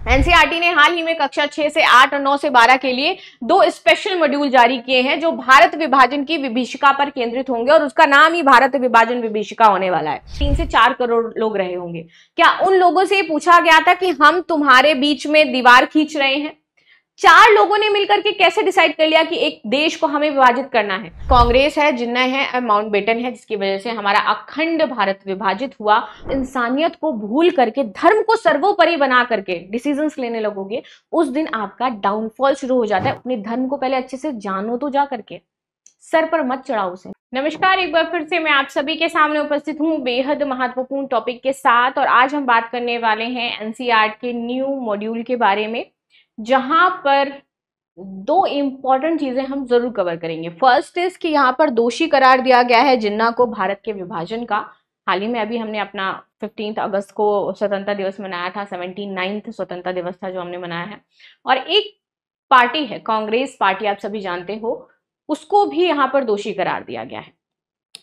NCERT ने हाल ही में कक्षा 6 से 8 और 9 से 12 के लिए 2 स्पेशल मॉड्यूल जारी किए हैं जो भारत विभाजन की विभीषिका पर केंद्रित होंगे और उसका नाम ही भारत विभाजन विभीषिका होने वाला है। 3 से 4 करोड़ लोग रहे होंगे। क्या उन लोगों से पूछा गया था कि हम तुम्हारे बीच में दीवार खींच रहे हैं? 4 लोगों ने मिलकर के कैसे डिसाइड कर लिया कि एक देश को हमें विभाजित करना है? कांग्रेस है, जिन्ना है, माउंटबेटन है, जिसकी वजह से हमारा अखंड भारत विभाजित हुआ। इंसानियत को भूल करके, धर्म को सर्वोपरि बना करके डिसीजंस लेने लगोगे, उस दिन आपका डाउनफॉल शुरू हो जाता है। अपने धर्म को पहले अच्छे से जानो तो जा करके, सर पर मत चढ़ाओ उसे। नमस्कार, एक बार फिर से मैं आप सभी के सामने उपस्थित हूं बेहद महत्वपूर्ण टॉपिक के साथ। और आज हम बात करने वाले हैं एनसीईआरटी के न्यू मॉड्यूल के बारे में, जहां पर 2 इंपॉर्टेंट चीजें हम जरूर कवर करेंगे। फर्स्ट इज कि यहाँ पर दोषी करार दिया गया है जिन्ना को भारत के विभाजन का। हाल ही में अभी हमने अपना 15 अगस्त को स्वतंत्रता दिवस मनाया था, 17 स्वतंत्रता दिवस था जो हमने मनाया है। और एक पार्टी है कांग्रेस पार्टी, आप सभी जानते हो, उसको भी यहाँ पर दोषी करार दिया गया है।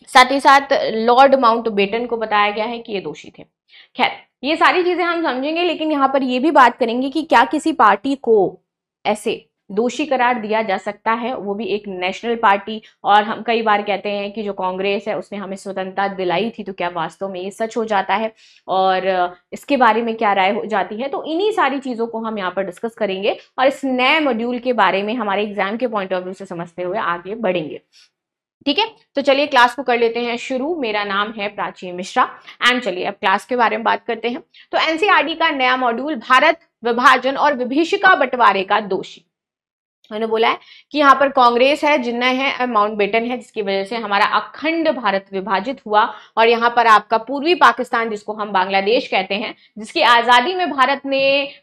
साथ ही साथ लॉर्ड माउंटबेटन को बताया गया है कि ये दोषी थे। खैर, ये सारी चीजें हम समझेंगे, लेकिन यहाँ पर ये भी बात करेंगे कि क्या किसी पार्टी को ऐसे दोषी करार दिया जा सकता है, वो भी एक नेशनल पार्टी। और हम कई बार कहते हैं कि जो कांग्रेस है उसने हमें स्वतंत्रता दिलाई थी, तो क्या वास्तव में ये सच हो जाता है और इसके बारे में क्या राय हो जाती है? तो इन्हीं सारी चीजों को हम यहाँ पर डिस्कस करेंगे और इस नए मॉड्यूल के बारे में हमारे एग्जाम के पॉइंट ऑफ व्यू से समझते हुए आगे बढ़ेंगे। ठीक है, तो चलिए क्लास को कर लेते हैं शुरू। मेरा नाम है प्राची मिश्रा एंड चलिए अब क्लास के बारे में बात करते हैं। तो एनसीईआरटी का नया मॉड्यूल भारत विभाजन और विभीषिका बंटवारे का दोषी। मैंने बोला है कि यहाँ पर कांग्रेस है, जिन्ना है, माउंटबेटन है, जिसकी वजह से हमारा अखंड भारत विभाजित हुआ। और यहाँ पर आपका पूर्वी पाकिस्तान, जिसको हम बांग्लादेश कहते हैं, जिसकी आजादी में भारत ने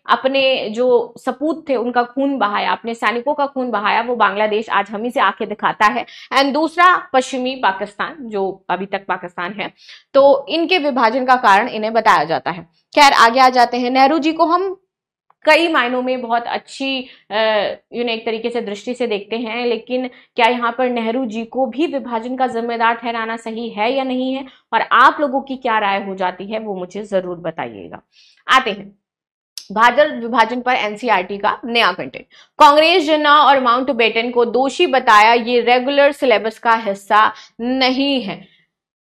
अपने जो सपूत थे उनका खून बहाया, अपने सैनिकों का खून बहाया, वो बांग्लादेश आज हम ही से आंखें दिखाता है। एंड दूसरा पश्चिमी पाकिस्तान, जो अभी तक पाकिस्तान है, तो इनके विभाजन का कारण इन्हें बताया जाता है। खैर, आगे आ जाते हैं। नेहरू जी को हम कई मायनों में बहुत अच्छी एक तरीके से दृष्टि से देखते हैं, लेकिन क्या यहाँ पर नेहरू जी को भी विभाजन का जिम्मेदार ठहराना सही है या नहीं है? और आप लोगों की क्या राय हो जाती है वो मुझे जरूर बताइएगा। आते हैं भारत विभाजन पर एनसीईआरटी का नया कंटेंट। कांग्रेस, जिन्ना और माउंटबेटन को दोषी बताया, ये रेगुलर सिलेबस का हिस्सा नहीं है।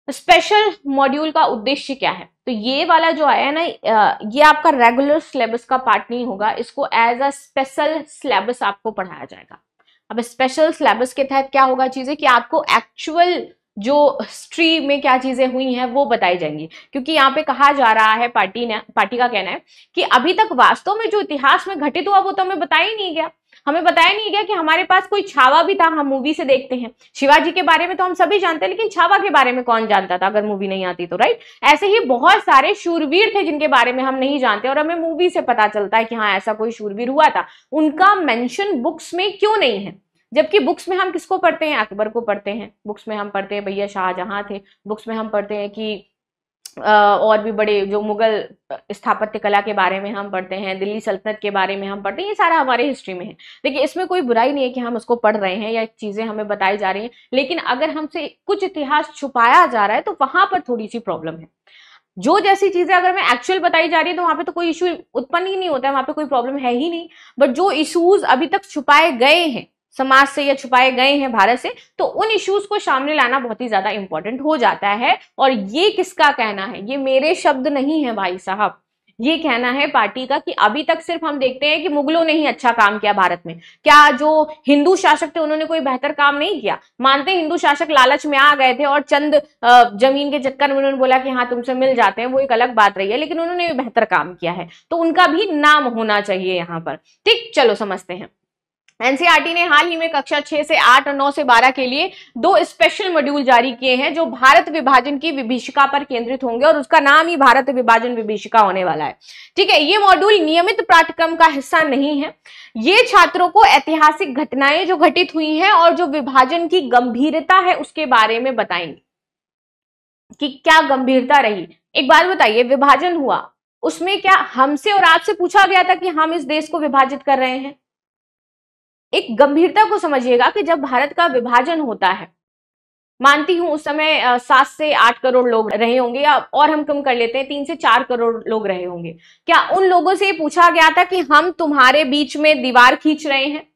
स्पेशल मॉड्यूल का उद्देश्य क्या है? तो ये वाला जो आया है ना, ये आपका रेगुलर सिलेबस का पार्ट नहीं होगा, इसको एज अ स्पेशल सिलेबस आपको पढ़ाया जाएगा। अब स्पेशल सिलेबस के तहत क्या होगा चीजें कि आपको एक्चुअल जो हिस्ट्री में क्या चीजें हुई हैं वो बताई जाएंगी। क्योंकि यहाँ पे कहा जा रहा है, पार्टी का कहना है कि अभी तक वास्तव में जो इतिहास में घटित हुआ वो तो हमें बताया ही नहीं गया। हमें बताया नहीं गया कि हमारे पास कोई छावा भी था। हम मूवी से देखते हैं, शिवाजी के बारे में तो हम सभी जानते हैं, लेकिन छावा के बारे में कौन जानता था अगर मूवी नहीं आती तो, राइट? ऐसे ही बहुत सारे शूरवीर थे जिनके बारे में हम नहीं जानते और हमें मूवी से पता चलता है कि हाँ, ऐसा कोई शूरवीर हुआ था। उनका मेंशन बुक्स में क्यों नहीं है? जबकि बुक्स में हम किसको पढ़ते हैं? अकबर को पढ़ते हैं। बुक्स में हम पढ़ते हैं भैया शाहजहां थे। बुक्स में हम पढ़ते हैं कि और भी बड़े जो मुगल स्थापत्य कला के बारे में हम पढ़ते हैं, दिल्ली सल्तनत के बारे में हम पढ़ते हैं। ये सारा हमारे हिस्ट्री में है। देखिए, इसमें कोई बुराई नहीं है कि हम उसको पढ़ रहे हैं या चीजें हमें बताई जा रही हैं, लेकिन अगर हमसे कुछ इतिहास छुपाया जा रहा है तो वहां पर थोड़ी सी प्रॉब्लम है। जो जैसी चीजें अगर मैं एक्चुअल बताई जा रही है तो वहां पे तो कोई इशू उत्पन्न ही नहीं होता है, वहां पे कोई प्रॉब्लम है ही नहीं। बट जो इश्यूज अभी तक छुपाए गए हैं समाज से या छुपाए गए हैं भारत से, तो उन इश्यूज को सामने लाना बहुत ही ज्यादा इंपॉर्टेंट हो जाता है। और ये किसका कहना है? ये मेरे शब्द नहीं है भाई साहब, ये कहना है पार्टी का कि अभी तक सिर्फ हम देखते हैं कि मुगलों ने ही अच्छा काम किया भारत में। क्या जो हिंदू शासक थे उन्होंने कोई बेहतर काम नहीं किया? मानते हैं हिंदू शासक लालच में आ गए थे और चंद जमीन के चक्कर में उन्होंने बोला कि हाँ तुमसे मिल जाते हैं, वो एक अलग बात रही है, लेकिन उन्होंने बेहतर काम किया है, तो उनका भी नाम होना चाहिए यहाँ पर। ठीक, चलो समझते हैं। एनसीईआरटी ने हाल ही में कक्षा 6 से 8 और 9 से 12 के लिए 2 स्पेशल मॉड्यूल जारी किए हैं जो भारत विभाजन की विभीषिका पर केंद्रित होंगे और उसका नाम ही भारत विभाजन विभीषिका होने वाला है। ठीक है, ये मॉड्यूल नियमित पाठ्यक्रम का हिस्सा नहीं है। ये छात्रों को ऐतिहासिक घटनाएं जो घटित हुई हैं और जो विभाजन की गंभीरता है उसके बारे में बताएंगे कि क्या गंभीरता रही। एक बात बताइए, विभाजन हुआ, उसमें क्या हमसे और आपसे पूछा गया था कि हम इस देश को विभाजित कर रहे हैं? एक गंभीरता को समझिएगा कि जब भारत का विभाजन होता है मानती हूं उस समय 7 से 8 करोड़ लोग रहे होंगे, या और हम कम कर लेते हैं 3 से 4 करोड़ लोग रहे होंगे। क्या उन लोगों से पूछा गया था कि हम तुम्हारे बीच में दीवार खींच रहे हैं?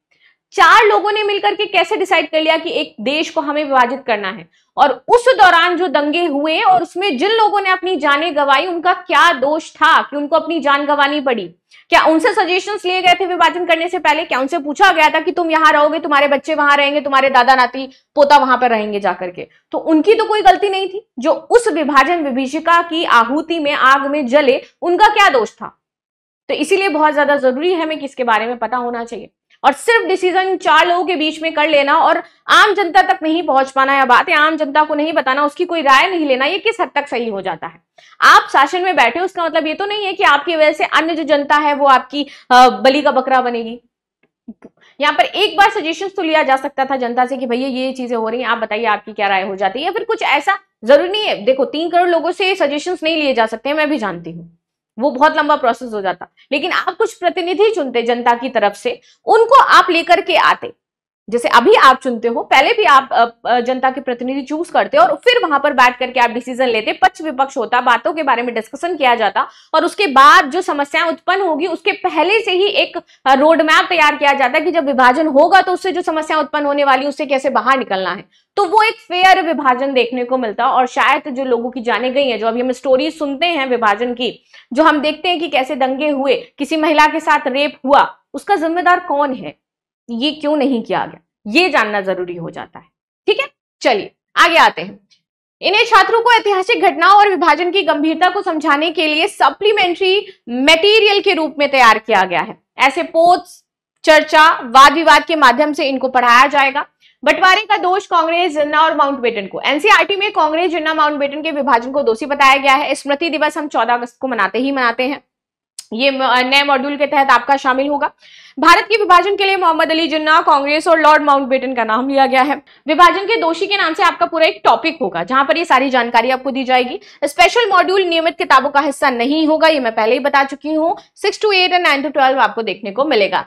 4 लोगों ने मिलकर के कैसे डिसाइड कर लिया कि एक देश को हमें विभाजित करना है? और उस दौरान जो दंगे हुए और उसमें जिन लोगों ने अपनी जानें गंवाई, उनका क्या दोष था कि उनको अपनी जान गंवानी पड़ी? क्या उनसे सजेशंस लिए गए थे विभाजन करने से पहले? क्या उनसे पूछा गया था कि तुम यहां रहोगे, तुम्हारे बच्चे वहां रहेंगे, तुम्हारे दादा नाती पोता वहां पर रहेंगे जाकर के? तो उनकी तो कोई गलती नहीं थी। जो उस विभाजन विभीषिका की आहुति में, आग में जले, उनका क्या दोष था? तो इसीलिए बहुत ज्यादा जरूरी है हमें कि इसके बारे में पता होना चाहिए। और सिर्फ डिसीजन 4 लोगों के बीच में कर लेना और आम जनता तक नहीं पहुंच पाना, या बात है आम जनता को नहीं बताना, उसकी कोई राय नहीं लेना, ये किस हद तक सही हो जाता है? आप शासन में बैठे, उसका मतलब ये तो नहीं है कि आपकी वजह से अन्य जो जनता है वो आपकी बलि का बकरा बनेगी। यहाँ पर एक बार सजेशन तो लिया जा सकता था जनता से कि भैया ये चीजें हो रही हैं, आप बताइए आपकी क्या राय हो जाती है, या फिर कुछ ऐसा। जरूरी नहीं है, देखो 3 करोड़ लोगों से सजेशंस नहीं लिए जा सकते, मैं भी जानती हूँ, वो बहुत लंबा प्रोसेस हो जाता। लेकिन आप कुछ प्रतिनिधि चुनते जनता की तरफ से, उनको आप लेकर के आते, जैसे अभी आप चुनते हो, पहले भी आप जनता के प्रतिनिधि चूज करते और फिर वहां पर बैठ करके आप डिसीजन लेते, पक्ष विपक्ष होता, बातों के बारे में डिस्कशन किया जाता, और उसके बाद जो समस्याएं उत्पन्न होगी उसके पहले से ही एक रोड मैप तैयार किया जाता कि जब विभाजन होगा तो उससे जो समस्या उत्पन्न होने वाली उससे कैसे बाहर निकलना है। तो वो एक फेयर विभाजन देखने को मिलता। और शायद जो लोगों की जाने गई है, जो अभी हम स्टोरी सुनते हैं विभाजन की, जो हम देखते हैं कि कैसे दंगे हुए, किसी महिला के साथ रेप हुआ, उसका जिम्मेदार कौन है, ये क्यों नहीं किया गया, ये जानना जरूरी हो जाता है। ठीक है, चलिए आगे आते हैं। इन्हें छात्रों को ऐतिहासिक घटनाओं और विभाजन की गंभीरता को समझाने के लिए सप्लीमेंट्री मटेरियल के रूप में तैयार किया गया है। ऐसे पोस्ट, चर्चा, वाद विवाद के माध्यम से इनको पढ़ाया जाएगा। बंटवारे का दोष कांग्रेस, जिन्ना और माउंटबेटन को। एनसीईआरटी में कांग्रेस, जिन्ना, माउंटबेटन के विभाजन को दोषी बताया गया है। स्मृति दिवस हम 14 अगस्त को मनाते हैं। ये नए मॉड्यूल के तहत आपका शामिल होगा। भारत के विभाजन के लिए मोहम्मद अली जिन्ना, कांग्रेस और लॉर्ड माउंटबेटन का नाम लिया गया है। विभाजन के दोषी के नाम से आपका पूरा एक टॉपिक होगा जहां पर ये सारी जानकारी आपको दी जाएगी। स्पेशल मॉड्यूल नियमित किताबों का हिस्सा नहीं होगा, ये मैं पहले ही बता चुकी हूँ। 6 to 8 और 9 to 12 आपको देखने को मिलेगा।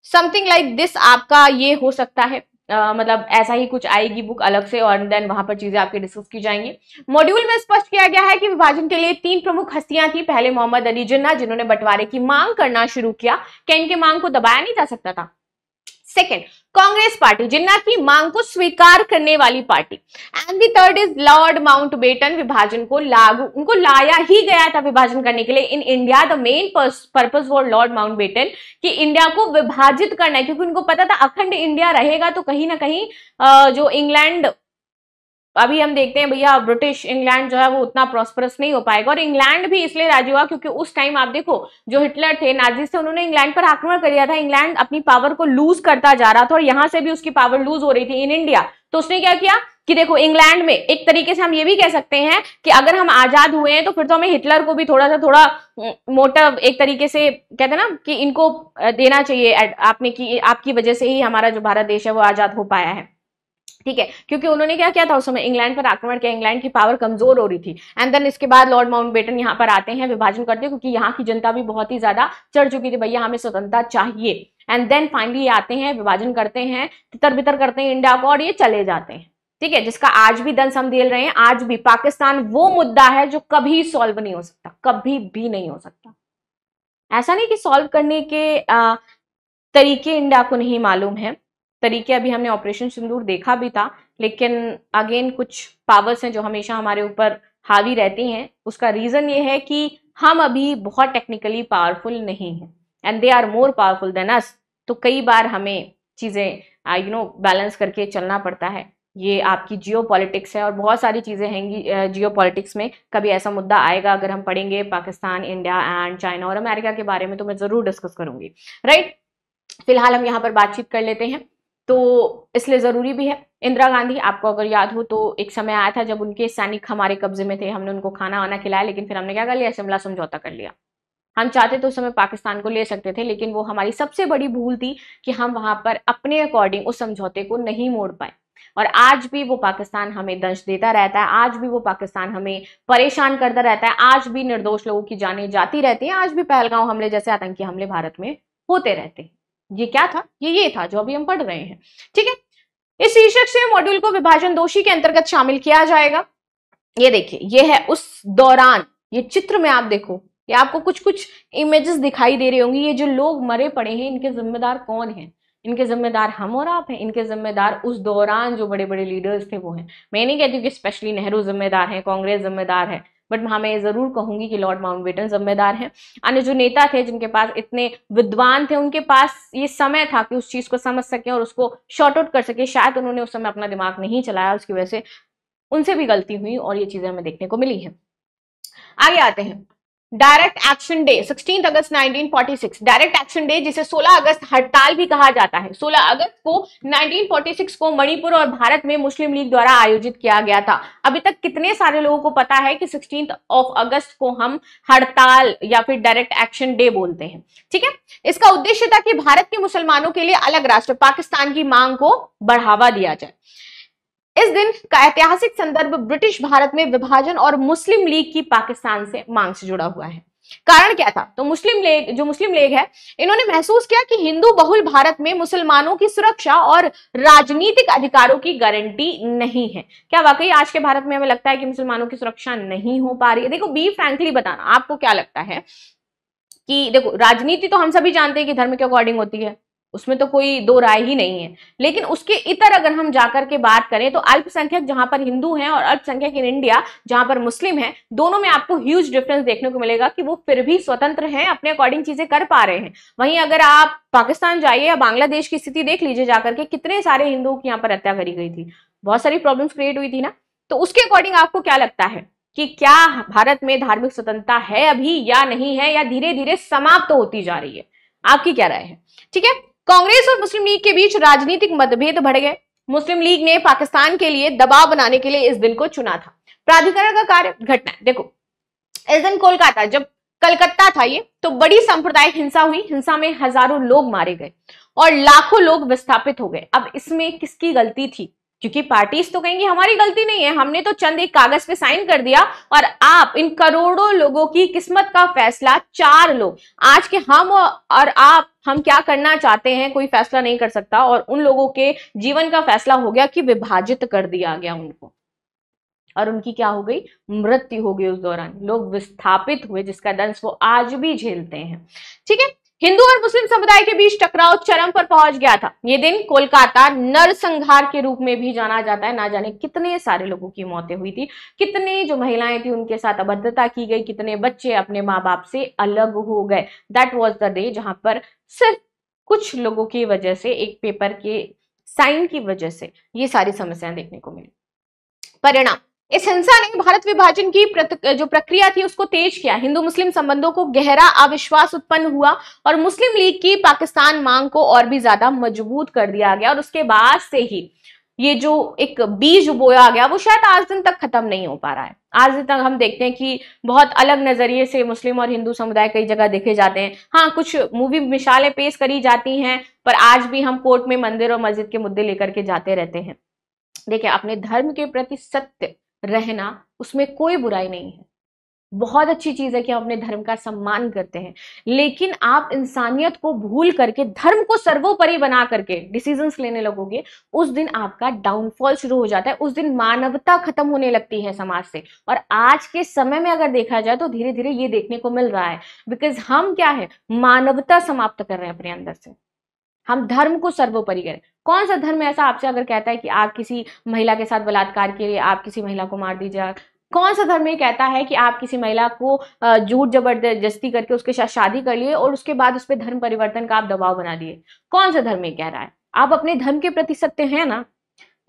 समथिंग लाइक दिस आपका ये हो सकता है, मतलब ऐसा ही कुछ आएगी बुक अलग से, और देन वहां पर चीजें आपके डिस्कस की जाएंगी। मॉड्यूल में स्पष्ट किया गया है कि विभाजन के लिए 3 प्रमुख हस्तियां थी। पहले मोहम्मद अली जिन्ना, जिन्होंने बंटवारे की मांग करना शुरू किया, क्या इनके मांग को दबाया नहीं जा सकता था? सेकेंड, कांग्रेस पार्टी, जिन्ना की मांग को स्वीकार करने वाली party. And the third is Lord Mountbatten, विभाजन को लागू, उनको लाया ही गया था विभाजन करने के लिए। In India the main purpose for Lord Mountbatten कि इंडिया को विभाजित करना है, क्योंकि उनको पता था अखंड इंडिया रहेगा तो कहीं ना कहीं जो इंग्लैंड, अभी हम देखते हैं भैया ब्रिटिश इंग्लैंड जो है वो उतना प्रॉस्परस नहीं हो पाएगा। और इंग्लैंड भी इसलिए राजी हुआ क्योंकि उस टाइम आप देखो जो हिटलर थे, नाजीज थे, उन्होंने इंग्लैंड पर आक्रमण कर दिया था। इंग्लैंड अपनी पावर को लूज करता जा रहा था और यहां से भी उसकी पावर लूज हो रही थी इन इंडिया। तो उसने क्या किया कि देखो इंग्लैंड में, एक तरीके से हम ये भी कह सकते हैं कि अगर हम आजाद हुए हैं तो फिर तो हमें हिटलर को भी थोड़ा मोटिव, एक तरीके से कहते हैं ना कि इनको देना चाहिए, आपने की, आपकी वजह से ही हमारा जो भारत देश है वो आजाद हो पाया है। ठीक है, क्योंकि उन्होंने क्या किया था उस समय, इंग्लैंड पर आक्रमण किया, इंग्लैंड की पावर कमजोर हो रही थी। एंड देन इसके बाद लॉर्ड माउंटबेटन यहाँ पर आते हैं, विभाजन करते हैं, क्योंकि यहाँ की जनता भी बहुत ही ज्यादा चढ़ चुकी थी, भैया हमें स्वतंत्रता चाहिए। एंड देन फाइनली आते हैं, विभाजन करते हैं, तितर बितर करते हैं इंडिया को और ये चले जाते हैं। ठीक है, जिसका आज भी दंश हम झेल रहे हैं। आज भी पाकिस्तान वो मुद्दा है जो कभी सॉल्व नहीं हो सकता, कभी भी नहीं हो सकता। ऐसा नहीं कि सॉल्व करने के तरीके इंडिया को नहीं मालूम है, तरीके अभी हमने ऑपरेशन सिंदूर देखा भी था, लेकिन अगेन कुछ पावर्स हैं जो हमेशा हमारे ऊपर हावी रहती हैं। उसका रीजन ये है कि हम अभी बहुत टेक्निकली पावरफुल नहीं हैं and they are more powerful than us. तो कई बार हमें चीजें बैलेंस करके चलना पड़ता है। ये आपकी जियो पॉलिटिक्स है और बहुत सारी चीजें हैं जियो पॉलिटिक्स में। कभी ऐसा मुद्दा आएगा, अगर हम पढ़ेंगे पाकिस्तान, इंडिया एंड चाइना और अमेरिका के बारे में, तो मैं जरूर डिस्कस करूंगी। राइट, फिलहाल हम यहाँ पर बातचीत कर लेते हैं, तो इसलिए जरूरी भी है। इंदिरा गांधी, आपको अगर याद हो तो एक समय आया था जब उनके सैनिक हमारे कब्जे में थे, हमने उनको खाना वाना खिलाया, लेकिन फिर हमने क्या कर लिया, शिमला समझौता कर लिया। हम चाहते तो उस समय पाकिस्तान को ले सकते थे, लेकिन वो हमारी सबसे बड़ी भूल थी कि हम वहां पर अपने अकॉर्डिंग उस समझौते को नहीं मोड़ पाए। और आज भी वो पाकिस्तान हमें दंश देता रहता है, आज भी वो पाकिस्तान हमें परेशान करता रहता है, आज भी निर्दोष लोगों की जानें जाती रहती हैं, आज भी पहलगांव हमले जैसे आतंकी हमले भारत में होते रहते हैं। ये क्या था, ये था जो अभी हम पढ़ रहे हैं। ठीक है, इस शीर्षक से मॉड्यूल को विभाजन दोषी के अंतर्गत शामिल किया जाएगा। ये देखिए, ये है उस दौरान, ये चित्र में आप देखो, ये आपको कुछ कुछ इमेजेस दिखाई दे रही होंगी। ये जो लोग मरे पड़े हैं, इनके जिम्मेदार कौन हैं? इनके जिम्मेदार हम और आप हैं। इनके जिम्मेदार उस दौरान जो बड़े बड़े लीडर्स थे वो हैं। मैं नहीं कहती कि स्पेशली नेहरू जिम्मेदार है, कांग्रेस जिम्मेदार है, बट हाँ मैं जरूर कहूंगी कि लॉर्ड माउंटबेटन जिम्मेदार हैं। अन्य जो नेता थे जिनके पास इतने विद्वान थे, उनके पास ये समय था कि उस चीज को समझ सके और उसको शॉर्ट आउट कर सके। शायद उन्होंने उस समय अपना दिमाग नहीं चलाया, उसकी वजह से उनसे भी गलती हुई और ये चीजें हमें देखने को मिली है। आगे आते हैं, डायरेक्ट एक्शन डे 16 अगस्त 1946। डायरेक्ट एक्शन डे जिसे 16 अगस्त हड़ताल भी कहा जाता है, 16 अगस्त को 1946 को मणिपुर और भारत में मुस्लिम लीग द्वारा आयोजित किया गया था। अभी तक कितने सारे लोगों को पता है कि 16 अगस्त को हम हड़ताल या फिर डायरेक्ट एक्शन डे बोलते हैं? ठीक है, इसका उद्देश्य था कि भारत के मुसलमानों के लिए अलग राष्ट्र पाकिस्तान की मांग को बढ़ावा दिया जाए। इस दिन का ऐतिहासिक संदर्भ ब्रिटिश भारत में विभाजन और मुस्लिम लीग की पाकिस्तान से मांग से जुड़ा हुआ है। कारण क्या था? तो मुस्लिम लीग है, इन्होंने महसूस किया कि हिंदू बहुल भारत में मुसलमानों की सुरक्षा और राजनीतिक अधिकारों की गारंटी नहीं है। क्या वाकई आज के भारत में हमें लगता है कि मुसलमानों की सुरक्षा नहीं हो पा रही है? देखो, बी फ्रैंकली बताना, आपको क्या लगता है कि देखो, राजनीति तो हम सभी जानते हैं कि धर्म के अकॉर्डिंग होती है, उसमें तो कोई दो राय ही नहीं है। लेकिन उसके इतर अगर हम जाकर के बात करें तो अल्पसंख्यक जहां पर हिंदू हैं और अल्पसंख्यक इन इंडिया जहां पर मुस्लिम हैं, दोनों में आपको ह्यूज डिफरेंस देखने को मिलेगा कि वो फिर भी स्वतंत्र हैं, अपने अकॉर्डिंग चीजें कर पा रहे हैं। वहीं अगर आप पाकिस्तान जाइए या बांग्लादेश की स्थिति देख लीजिए जाकर के, कितने सारे हिंदुओं की यहाँ पर हत्या करी गई थी, बहुत सारी प्रॉब्लम्स क्रिएट हुई थी ना। तो उसके अकॉर्डिंग आपको क्या लगता है कि क्या भारत में धार्मिक स्वतंत्रता है अभी या नहीं है, या धीरे धीरे समाप्त होती जा रही है? आपकी क्या राय है? ठीक है, कांग्रेस और मुस्लिम लीग के बीच राजनीतिक मतभेद बढ़ गए। मुस्लिम लीग ने पाकिस्तान के लिए दबाव बनाने के लिए इस दिन को चुना था। प्राधिकरण का कार्य, घटना देखो, इस दिन कोलकाता, जब कलकत्ता था ये, तो बड़ी सांप्रदायिक हिंसा हुई। हिंसा में हजारों लोग मारे गए और लाखों लोग विस्थापित हो गए। अब इसमें किसकी गलती थी? क्योंकि पार्टीज तो कहेंगी हमारी गलती नहीं है, हमने तो चंद एक कागज पे साइन कर दिया। और आप, इन करोड़ों लोगों की किस्मत का फैसला 4 लोग, आज के हम और आप, हम क्या करना चाहते हैं कोई फैसला नहीं कर सकता। और उन लोगों के जीवन का फैसला हो गया कि विभाजित कर दिया गया उनको, और उनकी क्या हो गई? मृत्यु हो गई। उस दौरान लोग विस्थापित हुए, जिसका दंश वो आज भी झेलते हैं। ठीक है, हिंदू और मुस्लिम समुदाय के बीच टकराव चरम पर पहुंच गया था। ये दिन कोलकाता नरसंहार के रूप में भी जाना जाता है। ना जाने कितने सारे लोगों की मौतें हुई थी, कितने जो महिलाएं थी उनके साथ अभद्रता की गई, कितने बच्चे अपने माँ बाप से अलग हो गए। दैट वाज द डे जहां पर सिर्फ कुछ लोगों की वजह से, एक पेपर के साइन की वजह से ये सारी समस्याएं देखने को मिली। परिणाम, इस हिंसा ने भारत विभाजन की जो प्रक्रिया थी उसको तेज किया। हिंदू मुस्लिम संबंधों को गहरा अविश्वास उत्पन्न हुआ और मुस्लिम लीग की पाकिस्तान मांग को और भी ज्यादा मजबूत कर दिया गया। और उसके बाद से ही ये जो एक बीज बोया गया वो शायद आज दिन तक खत्म नहीं हो पा रहा है। आज दिन तक हम देखते हैं कि बहुत अलग नजरिए से मुस्लिम और हिंदू समुदाय कई जगह देखे जाते हैं। हाँ, कुछ मूवी मिसालें पेश करी जाती हैं, पर आज भी हम कोर्ट में मंदिर और मस्जिद के मुद्दे लेकर के जाते रहते हैं। देखिए, अपने धर्म के प्रति सत्य रहना, उसमें कोई बुराई नहीं है, बहुत अच्छी चीज है कि हम अपने धर्म का सम्मान करते हैं। लेकिन आप इंसानियत को भूल करके धर्म को सर्वोपरि बना करके डिसीजंस लेने लगोगे, उस दिन आपका डाउनफॉल शुरू हो जाता है। उस दिन मानवता खत्म होने लगती है समाज से। और आज के समय में अगर देखा जाए तो धीरे धीरे ये देखने को मिल रहा है, बिकॉज हम क्या है, मानवता समाप्त कर रहे हैं अपने अंदर से। हम धर्म को सर्वोपरि करें। कौन सा धर्म ऐसा आपसे अगर कहता है कि आप किसी महिला के साथ बलात्कार के लिए आप किसी महिला को मार दीजिए? कौन सा धर्म ये कहता है कि आप किसी महिला को झूठ जबरदस्ती करके उसके साथ शादी कर लिए और उसके बाद उस पर धर्म परिवर्तन का आप दबाव बना दिए? कौन सा धर्म ये कह रहा है? आप अपने धर्म के प्रति सत्य है ना,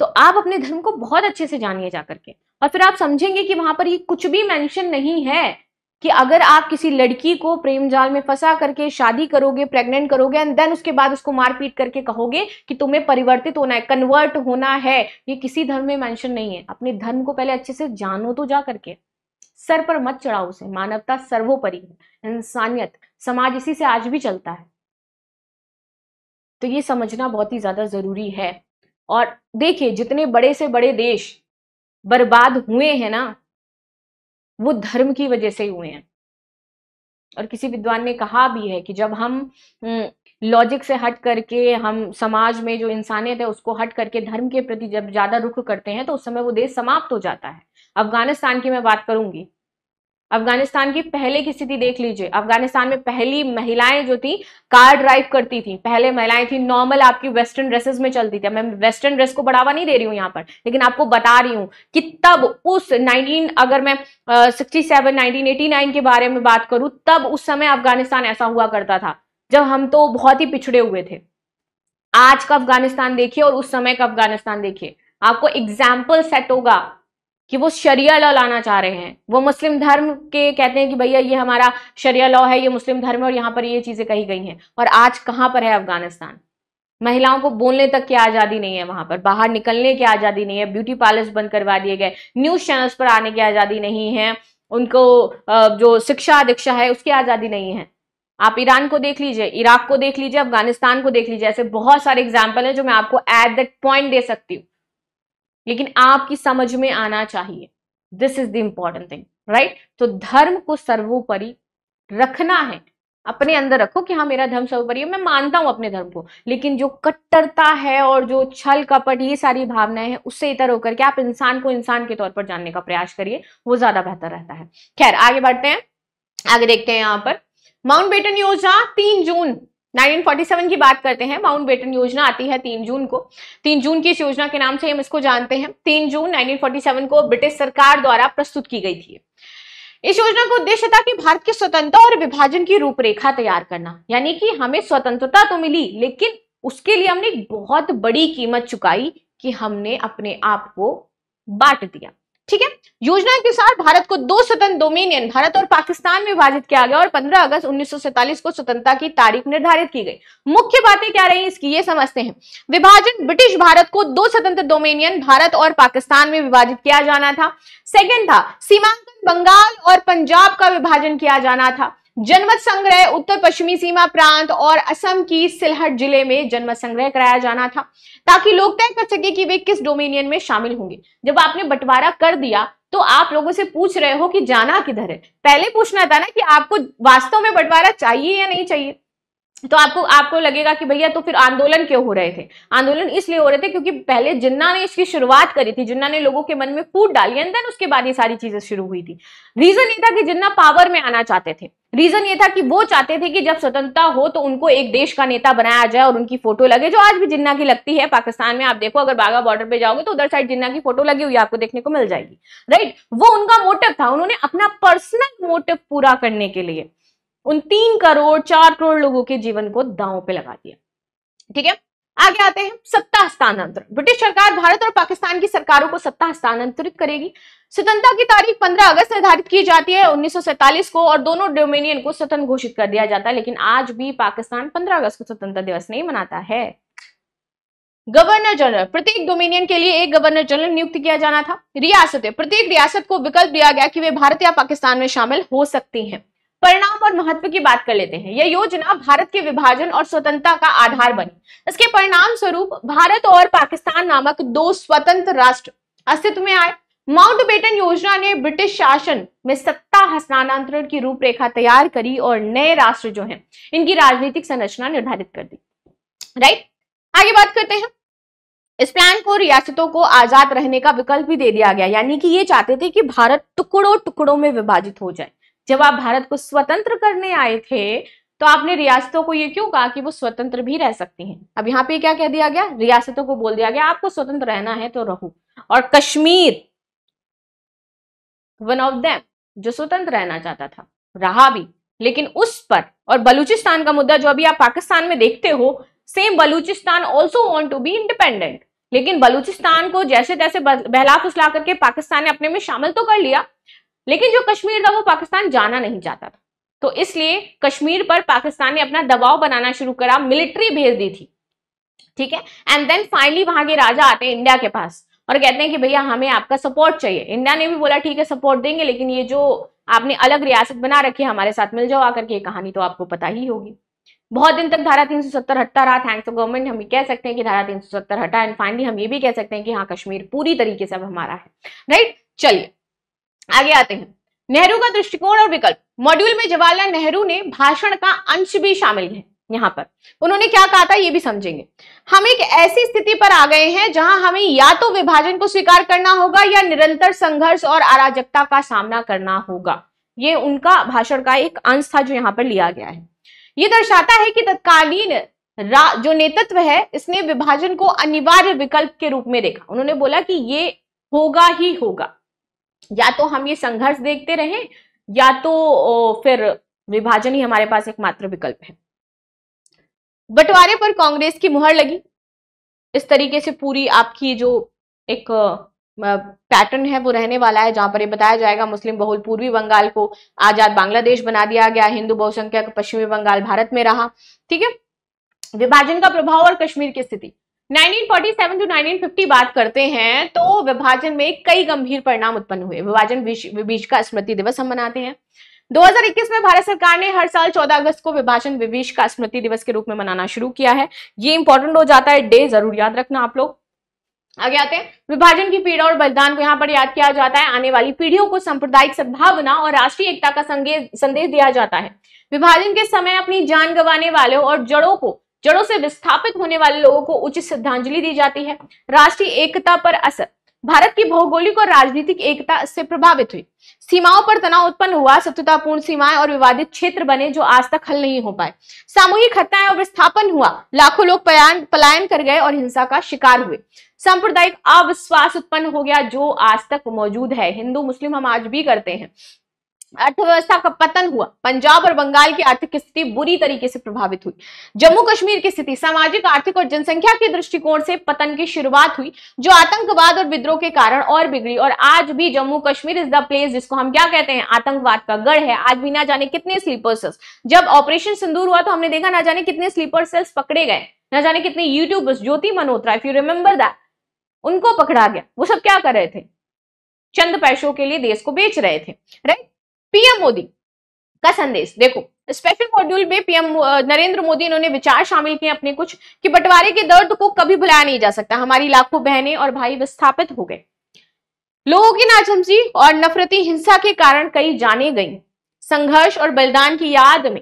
तो आप अपने धर्म को बहुत अच्छे से जानिए जाकर के, और फिर आप समझेंगे कि वहां पर ये कुछ भी मेंशन नहीं है कि अगर आप किसी लड़की को प्रेम जाल में फंसा करके शादी करोगे, प्रेग्नेंट करोगे, एंड देन उसके बाद उसको मारपीट करके कहोगे कि तुम्हें परिवर्तित होना है, कन्वर्ट होना है, ये किसी धर्म में मेंशन नहीं है। अपने धर्म को पहले अच्छे से जानो तो जा करके, सर पर मत चढ़ाओ उसे। मानवता सर्वोपरि है, इंसानियत, समाज इसी से आज भी चलता है। तो ये समझना बहुत ही ज्यादा जरूरी है। और देखिए, जितने बड़े से बड़े देश बर्बाद हुए हैं ना, वो धर्म की वजह से ही हुए हैं। और किसी विद्वान ने कहा भी है कि जब हम लॉजिक से हट करके, हम समाज में जो इंसानियत है उसको हट करके धर्म के प्रति जब ज्यादा रुख करते हैं तो उस समय वो देश समाप्त हो जाता है। अफगानिस्तान की मैं बात करूंगी, अफगानिस्तान की पहले की स्थिति देख लीजिए। अफगानिस्तान में पहली महिलाएं जो थी कार ड्राइव करती थी, पहले महिलाएं थी नॉर्मल आपकी वेस्टर्न ड्रेसेस में चलती थी। मैं वेस्टर्न ड्रेस को बढ़ावा नहीं दे रही हूं यहां पर, लेकिन आपको बता रही हूं कि तब उस अगर मैं 67 1989 के बारे में बात करूं, तब उस समय अफगानिस्तान ऐसा हुआ करता था जब हम तो बहुत ही पिछड़े हुए थे। आज का अफगानिस्तान देखिए और उस समय का अफगानिस्तान देखिए, आपको एग्जाम्पल सेट होगा कि वो शरिया लॉ लाना चाह रहे हैं। वो मुस्लिम धर्म के कहते हैं कि भैया ये हमारा शरिया लॉ है, ये मुस्लिम धर्म है और यहाँ पर ये चीजें कही गई हैं। और आज कहां पर है अफगानिस्तान? महिलाओं को बोलने तक की आजादी नहीं है वहां पर, बाहर निकलने की आजादी नहीं है, ब्यूटी पार्लर्स बंद करवा दिए गए, न्यूज चैनल्स पर आने की आजादी नहीं है, उनको जो शिक्षा दीक्षा है उसकी आजादी नहीं है। आप ईरान को देख लीजिए, इराक को देख लीजिए, अफगानिस्तान को देख लीजिए, ऐसे बहुत सारे एग्जाम्पल है जो मैं आपको एट दैट पॉइंट दे सकती हूँ, लेकिन आपकी समझ में आना चाहिए। This is the important thing, right? तो धर्म को सर्वोपरि रखना है, अपने अंदर रखो कि हाँ मेरा धर्म सर्वोपरि है, मैं मानता हूं अपने धर्म को, लेकिन जो कट्टरता है और जो छल कपट ये सारी भावनाएं हैं उससे इतर होकर के आप इंसान को इंसान के तौर पर जानने का प्रयास करिए, वो ज्यादा बेहतर रहता है। खैर आगे बढ़ते हैं, आगे देखते हैं यहां पर माउंटबेटन योजना 3 जून 1947 की बात करते हैं। माउंटबेटन योजना आती है 3 जून को। 3 जून की इस योजना के नाम से हम इसको जानते हैं। 3 जून 1947 को ब्रिटिश सरकार द्वारा प्रस्तुत की गई थी। इस योजना का उद्देश्य था कि भारत की स्वतंत्रता और विभाजन की रूपरेखा तैयार करना, यानी कि हमें स्वतंत्रता तो मिली लेकिन उसके लिए हमने बहुत बड़ी कीमत चुकाई कि हमने अपने आप को बांट दिया। ठीक है, योजना के अनुसार भारत को 2 स्वतंत्र डोमिनियन भारत और पाकिस्तान में विभाजित किया गया और 15 अगस्त 1947 को स्वतंत्रता की तारीख निर्धारित की गई। मुख्य बातें क्या रही इसकी ये समझते हैं। विभाजन, ब्रिटिश भारत को 2 स्वतंत्र डोमिनियन भारत और पाकिस्तान में विभाजित किया जाना था। सेकंड था सीमांकन, बंगाल और पंजाब का विभाजन किया जाना था। जनमत संग्रह, उत्तर पश्चिमी सीमा प्रांत और असम की सिलहट जिले में जनमत संग्रह कराया जाना था ताकि लोग तय कर सके कि वे किस डोमिनियन में शामिल होंगे। जब आपने बंटवारा कर दिया तो आप लोगों से पूछ रहे हो कि जाना किधर है। पहले पूछना था ना कि आपको वास्तव में बंटवारा चाहिए या नहीं चाहिए। तो आपको लगेगा कि भैया तो फिर आंदोलन क्यों हो रहे थे? आंदोलन इसलिए हो रहे थे क्योंकि पहले जिन्ना ने इसकी शुरुआत करी थी, जिन्ना ने लोगों के मन में फूट डाली एंड देन उसके बाद ये सारी चीजें शुरू हुई थी। रीजन ये था कि जिन्ना पावर में आना चाहते थे। रीजन ये था कि वो चाहते थे कि जब स्वतंत्रता हो तो उनको एक देश का नेता बनाया जाए और उनकी फोटो लगे, जो आज भी जिन्ना की लगती है पाकिस्तान में। आप देखो अगर बाघा बॉर्डर पे जाओगे तो उधर साइड जिन्ना की फोटो लगी हुई आपको देखने को मिल जाएगी, राइट? वो उनका मोटिव था, उन्होंने अपना पर्सनल मोटिव पूरा करने के लिए उन 3 करोड़ 4 करोड़ लोगों के जीवन को दांव पे लगा दिया। ठीक है, आगे आते हैं सत्ता हस्तांतरण। ब्रिटिश सरकार भारत और पाकिस्तान की सरकारों को सत्ता हस्तांतरित करेगी। स्वतंत्रता की तारीख 15 अगस्त निर्धारित की जाती है 1947 को और दोनों डोमिनियन को स्वतंत्र घोषित कर दिया जाता है। लेकिन आज भी पाकिस्तान 15 अगस्त को स्वतंत्रता दिवस नहीं मनाता है। गवर्नर जनरल, प्रत्येक डोमिनियन के लिए एक गवर्नर जनरल नियुक्त किया जाना था। रियासतें, प्रत्येक रियासत को विकल्प दिया गया कि वे भारत या पाकिस्तान में शामिल हो सकती हैं। परिणाम और महत्व की बात कर लेते हैं। यह योजना भारत के विभाजन और स्वतंत्रता का आधार बनी। इसके परिणाम स्वरूप भारत और पाकिस्तान नामक 2 स्वतंत्र राष्ट्र अस्तित्व में आए। माउंटबेटन योजना ने ब्रिटिश शासन में सत्ता हस्तांतरण की रूपरेखा तैयार करी और नए राष्ट्र जो हैं इनकी राजनीतिक संरचना निर्धारित कर दी। राइट, आगे बात करते हैं। इस प्लान को रियासतों को आजाद रहने का विकल्प भी दे दिया गया, यानी कि ये चाहते थे कि भारत टुकड़ों टुकड़ों में विभाजित हो जाए। जब आप भारत को स्वतंत्र करने आए थे तो आपने रियासतों को ये क्यों कहा कि वो स्वतंत्र भी रह सकती हैं? अब यहाँ पे क्या कह दिया गया? रियासतों को बोल दिया गया आपको स्वतंत्र रहना है तो रहो। और कश्मीर वन ऑफ देम जो स्वतंत्र रहना चाहता था, रहा भी, लेकिन उस पर, और बलूचिस्तान का मुद्दा जो अभी आप पाकिस्तान में देखते हो, same Balochistan also want to be independent, लेकिन बलूचिस्तान को जैसे तैसे बहला फुसला करके पाकिस्तान ने अपने में शामिल तो कर लिया, लेकिन जो कश्मीर था वो पाकिस्तान जाना नहीं चाहता था। तो इसलिए कश्मीर पर पाकिस्तान ने अपना दबाव बनाना शुरू करा, मिलिट्री भेज दी थी। ठीक है, एंड देन फाइनली वहां के राजा आते हैं इंडिया के पास और कहते हैं कि भैया हमें आपका सपोर्ट चाहिए। इंडिया ने भी बोला ठीक है सपोर्ट देंगे, लेकिन ये जो आपने अलग रियासत बना रखी है हमारे साथ मिल जाओ आकर के, कहानी तो आपको पता ही होगी। बहुत दिन तक धारा 370 हटता रहा। थैंक्स टू गवर्नमेंट हम ये कह सकते हैं कि धारा 370 हटा एंड फाइनली हम ये भी कह सकते हैं कि हाँ कश्मीर पूरी तरीके से अब हमारा है। राइट, चलिए आगे आते हैं। नेहरू का दृष्टिकोण और विकल्प। मॉड्यूल में जवाहरलाल नेहरू ने भाषण का अंश भी शामिल है। यहां पर उन्होंने क्या कहा था ये भी समझेंगे। हम एक ऐसी स्थिति पर आ गए हैं जहां हमें या तो विभाजन को स्वीकार करना होगा या निरंतर संघर्ष और अराजकता का सामना करना होगा। ये उनका भाषण का एक अंश था जो यहां पर लिया गया है। ये दर्शाता है कि तत्कालीन जो नेतृत्व है इसने विभाजन को अनिवार्य विकल्प के रूप में देखा। उन्होंने बोला कि ये होगा ही होगा, या तो हम ये संघर्ष देखते रहें या तो फिर विभाजन ही हमारे पास एकमात्र विकल्प है। बंटवारे पर कांग्रेस की मुहर लगी। इस तरीके से पूरी आपकी जो एक पैटर्न है वो रहने वाला है, जहां पर ये बताया जाएगा मुस्लिम बहुल पूर्वी बंगाल को आजाद बांग्लादेश बना दिया गया, हिंदू बहुसंख्यक पश्चिमी बंगाल भारत में रहा। ठीक है, विभाजन का प्रभाव और कश्मीर की स्थिति। 1947 to 1950 बात करते हैं तो विभाजन में कई गंभीर परिणाम उत्पन्न हुए। विभाजन विभीषिका स्मृति दिवस हम मनाते हैं। 2021 में भारत सरकार ने हर साल 14 अगस्त को विभाजन विभीषिका स्मृति दिवस के रूप में मनाना शुरू किया है। ये इंपॉर्टेंट हो जाता है डे, जरूर याद रखना आप लोग। आगे आते हैं, विभाजन की पीड़ा और बलिदान को यहाँ पर याद किया जाता है। आने वाली पीढ़ियों को सांप्रदायिक सद्भावना और राष्ट्रीय एकता का संदेश दिया जाता है। विभाजन के समय अपनी जान गंवाने वालों और जड़ों से विस्थापित होने वाले लोगों को उचित श्रद्धांजलि दी जाती है। राष्ट्रीय एकता पर असर। भारत की भौगोलिक और राजनीतिक एकता इससे प्रभावित हुई। सीमाओं पर तनाव उत्पन्न हुआ। शत्रुतापूर्ण सीमाएं और विवादित क्षेत्र बने जो आज तक हल नहीं हो पाए। सामूहिक हत्याएं और विस्थापन हुआ। लाखों लोग पलायन कर गए और हिंसा का शिकार हुए। सांप्रदायिक अविश्वास उत्पन्न हो गया जो आज तक मौजूद है। हिंदू मुस्लिम हम आज भी करते हैं। अर्थव्यवस्था का पतन हुआ। पंजाब और बंगाल की आर्थिक स्थिति बुरी तरीके से प्रभावित हुई। जम्मू कश्मीर की स्थिति सामाजिक, आर्थिक और जनसंख्या के दृष्टिकोण से पतन की शुरुआत हुई जो आतंकवाद और विद्रोह के कारण और बिगड़ी। और आज भी Jammu Kashmir is the place जिसको हम क्या कहते हैं, आतंकवाद का गढ़ है। आज भी ना जाने कितने स्लीपर सेल्स, जब ऑपरेशन सिंदूर हुआ तो हमने देखा ना जाने कितने स्लीपर सेल्स पकड़े गए, ना जाने कितने YouTubers, Jyoti Malhotra, if you remember that, उनको पकड़ा गया। वो सब क्या कर रहे थे, चंद पैसों के लिए देश को बेच रहे थे, राइट। पीएम मोदी का संदेश देखो, स्पेशल मॉड्यूल में पीएम नरेंद्र मोदी इन्होंने विचार शामिल किए अपने कुछ कि बंटवारे के दर्द को कभी भुलाया नहीं जा सकता। हमारी लाखों बहनें और भाई विस्थापित हो गए। लोगों की नाचमची और नफरती हिंसा के कारण कई जाने गई। संघर्ष और बलिदान की याद में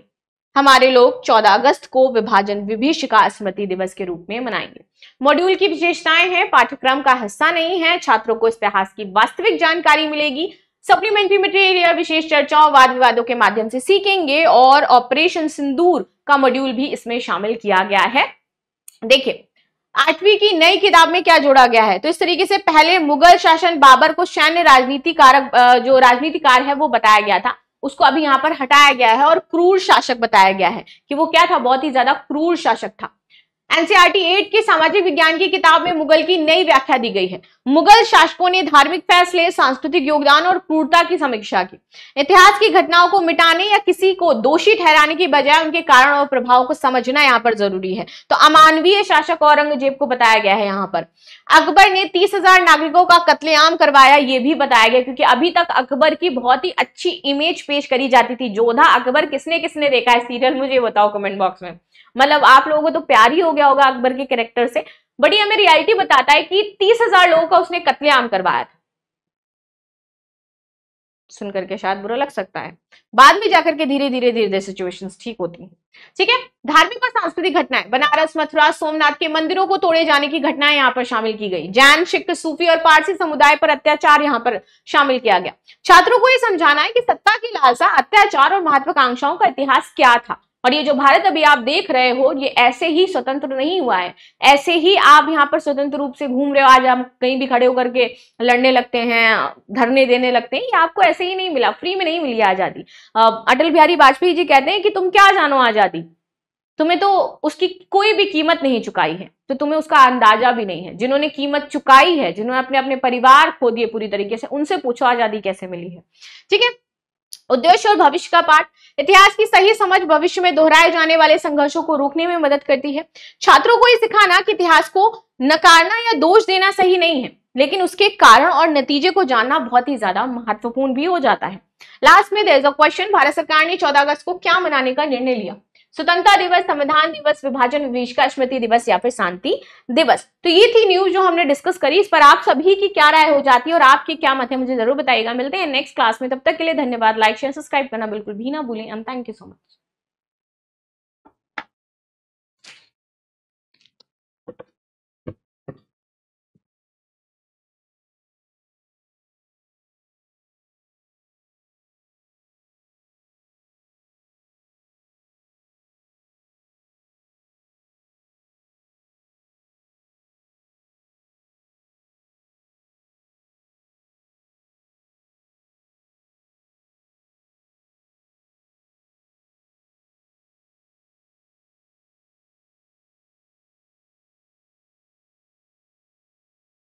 हमारे लोग 14 अगस्त को विभाजन विभीषिका स्मृति दिवस के रूप में मनाएंगे। मॉड्यूल की विशेषताएं हैं, पाठ्यक्रम का हिस्सा नहीं है, छात्रों को इतिहास की वास्तविक जानकारी मिलेगी, सप्लीमेंट्री मटेरियल विशेष चर्चाओं वाद विवादों के माध्यम से सीखेंगे और ऑपरेशन सिंदूर का मॉड्यूल भी इसमें शामिल किया गया है। देखिए 8वीं की नई किताब में क्या जोड़ा गया है, तो इस तरीके से पहले मुगल शासन बाबर को सैन्य जो राजनीतिकार है वो बताया गया था, उसको अभी यहाँ पर हटाया गया है और क्रूर शासक बताया गया है कि वो क्या था, बहुत ही ज्यादा क्रूर शासक था। एनसीईआरटी 8 की सामाजिक विज्ञान की किताब में मुगल की नई व्याख्या दी गई है। मुगल शासकों ने धार्मिक फैसले, सांस्कृतिक योगदान और क्रूरता की समीक्षा की। इतिहास की घटनाओं को मिटाने या किसी को दोषी ठहराने की बजाय उनके कारण और प्रभाव को समझना यहाँ पर जरूरी है। तो अमानवीय शासक औरंगजेब को बताया गया है। यहाँ पर अकबर ने 30,000 नागरिकों का कत्लेआम करवाया, ये भी बताया गया, क्योंकि अभी तक अकबर की बहुत ही अच्छी इमेज पेश करी जाती थी। जोधा अकबर किसने किसने देखा है सीरियल, मुझे बताओ कमेंट बॉक्स में। मतलब आप लोगों को तो प्यार ही हो गया होगा अकबर के कैरेक्टर से, बट ये हमें रियलिटी बताता है कि 30,000 लोगों का उसने कत्लेआम करवाया था। सुनकर के शायद बुरा लग सकता है, बाद में जाकर के धीरे धीरे सिचुएशंस ठीक होती हैं। ठीक है, धार्मिक और सांस्कृतिक घटनाएं, बनारस, मथुरा, सोमनाथ के मंदिरों को तोड़े जाने की घटनाएं यहाँ पर शामिल की गई। जैन, सिख, सूफी और पारसी समुदाय पर अत्याचार यहाँ पर शामिल किया गया। छात्रों को ये समझाना है कि सत्ता की लालसा, अत्याचार और महत्वाकांक्षाओं का इतिहास क्या था। और ये जो भारत अभी आप देख रहे हो, ये ऐसे ही स्वतंत्र नहीं हुआ है, ऐसे ही आप यहाँ पर स्वतंत्र रूप से घूम रहे हो। आज आप कहीं भी खड़े होकर के लड़ने लगते हैं, धरने देने लगते हैं, ये आपको ऐसे ही नहीं मिला, फ्री में नहीं मिली आजादी। अटल बिहारी वाजपेयी जी कहते हैं कि तुम क्या जानो आजादी, तुम्हें तो उसकी कोई भी कीमत नहीं चुकाई है, तो तुम्हें उसका अंदाजा भी नहीं है। जिन्होंने कीमत चुकाई है, जिन्होंने अपने अपने परिवार खो दिए पूरी तरीके से, उनसे पूछो आजादी कैसे मिली है। ठीक है, उद्देश्य और भविष्य का पाठ, इतिहास की सही समझ भविष्य में दोहराए जाने वाले संघर्षों को रोकने में मदद करती है। छात्रों को ये सिखाना कि इतिहास को नकारना या दोष देना सही नहीं है, लेकिन उसके कारण और नतीजे को जानना बहुत ही ज्यादा महत्वपूर्ण भी हो जाता है। लास्ट में there is a question, Bharat सरकार ने 14 अगस्त को क्या मनाने का निर्णय लिया। स्वतंत्रता दिवस, संविधान दिवस, विभाजन विभीषिका स्मृति दिवस या फिर शांति दिवस। तो ये थी न्यूज जो हमने डिस्कस करी। इस पर आप सभी की क्या राय हो जाती है और आपकी क्या मत है, मुझे जरूर बताइएगा। मिलते हैं नेक्स्ट क्लास में, तब तक के लिए धन्यवाद। लाइक शेयर सब्सक्राइब करना बिल्कुल भी ना भूलें। And thank you so much.